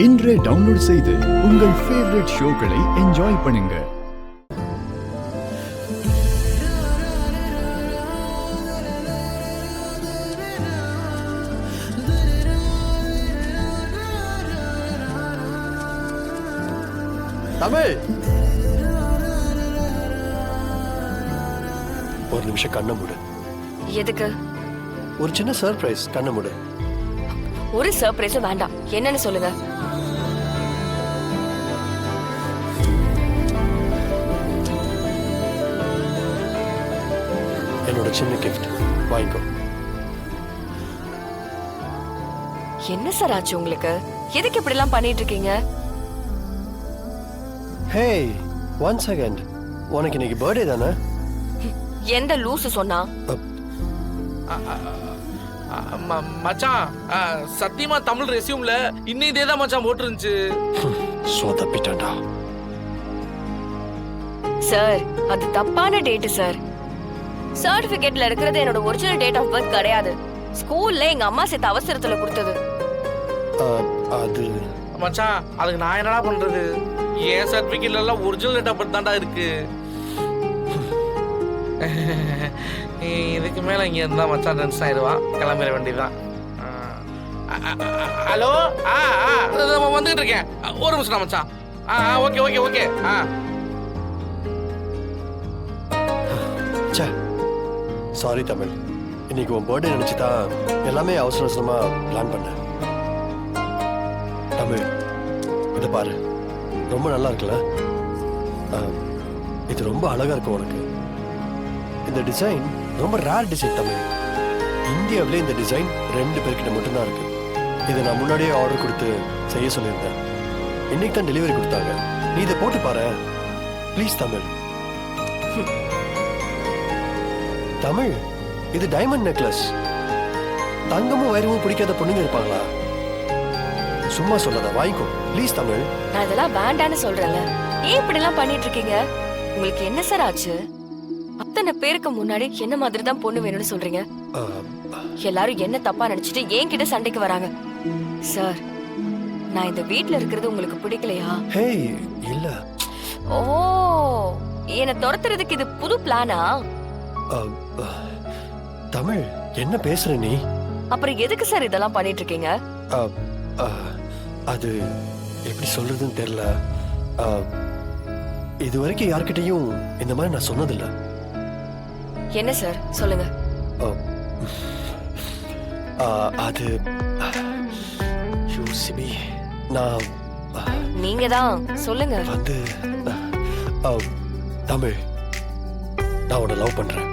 இன்றே டவுன்லோட் செய்து உங்கள் ஃபேவரட் ஷோக்களை என்ஜாய் பண்ணுங்க. தமிழ், ஒரு நிமிஷம் கண்ணை மூடு. எதுக்கு? ஒரு சின்ன சர்ப்ரைஸ். கண்ணை மூடு. ஒரு சர்ப்ரைஸும் வேண்டாம். என்னன்னு சொல்லுங்க. என்னோட சின்ன கிஃப்ட் வாங்கிக்கோ. என்ன சார் ஆச்சு உங்களுக்கு? எதுக்கு இப்படி எல்லாம் பண்ணிட்டு இருக்கீங்க? ஹே, ஒன் செகண்ட். உனக்கு இன்னைக்கு பர்த்டே தானே? எந்த லூசு சொன்னா? மச்சான், சத்தியமா தமிழ் ரெஸ்யூம்ல இன்னும் இதேதான் மச்சான் போட்டுருந்துச்சு. தப்பிட்டான்டா. சார், அது தப்பான டேட் சார். சர்டிபிகேட்ல இருக்கிறது என்னோட ஒரிஜினல் டேட் ஆஃப் பர்த் கிடையாது. ஸ்கூல்ல எங்க அம்மா சேர்த்த அவசரத்துல கொடுத்தது. அது மச்சான், அதுக்கு நான் என்னடா பண்றது? என் சர்டிபிகேட்ல எல்லாம் ஒரிஜினல் டேட் ஆஃப் பர்த் தான்டா இருக்கு. இதுக்கு மேல இங்க இருந்தா மச்சான் டென்ஷன் ஆயிடுவான். கிளம்பிட வேண்டியதுதான். ஹலோ, வந்துகிட்டு இருக்கேன். ஒரு நிமிஷம் மச்சான். Okay okay okay. Sorry Tamil, இன்னைக்கு உன் பர்த்டே நினைச்சுதான் எல்லாமே அவசர அவசரமா பிளான் பண்ணேன். தமிழ், இதை பாரு, ரொம்ப நல்லா இருக்குல்ல? இது ரொம்ப அழகா இருக்கு உனக்கு. இந்த டிசைன் ரொம்ப ரேர் டிசைன் தமிழ். இந்தியாவிலே இந்த டிசைன் 2 பேர்கிட்ட மட்டும்தான் இருக்கு. இதை நான் முன்னாடியே ஆர்டர் கொடுத்து செய்ய சொல்லியிருந்தேன். இன்னைக்கு தான் டெலிவரி கொடுத்தாங்க. நீ இதை போட்டு பாரு ப்ளீஸ் தமிழ். தமிழ், இது டைமண்ட் நெக்லஸ். தங்கமும் வைரமும் பிடிக்காத பொண்ணுங்க இருப்பாங்களா? சும்மா சொல்லாத, வாங்கிக்கோ ப்ளீஸ் தமிழ். நான் இதெல்லாம் வேண்டான்னு சொல்றேன்ல. ஏன் இப்படி எல்லாம் பண்ணிட்டு இருக்கீங்க? உங்களுக்கு என்ன சார் ஆச்சு? அத்தனை பேருக்கு முன்னாடி என்ன மாதிரி தான் பொண்ணு வேணும்னு சொல்றீங்க. எல்லாரும் என்ன தப்பா நினைச்சிட்டு என்கிட்ட சண்டைக்கு வராங்க. சார், நான் இந்த வீட்ல இருக்கிறது உங்களுக்கு பிடிக்கலையா? ஹே, இல்ல. ஓ, என்ன துரத்துறதுக்கு இது புது பிளானா? தமிழ், என்ன பேசுற நீ? அப்புறம் எதுக்கு சார் இதெல்லாம் பண்ணிட்டு இருக்கீங்க? அது எப்படி சொல்றதுன்னு தெரியல. இது வரைக்கும் யார்கிட்டயும் இந்த மாதிரி நான் சொன்னதில்ல. என்ன சார் சொல்லுங்க. அது யூசிபி, நான் நீங்க தான் சொல்லுங்க. வந்து தமிழ், நான் உன்னை லவ் பண்றேன்.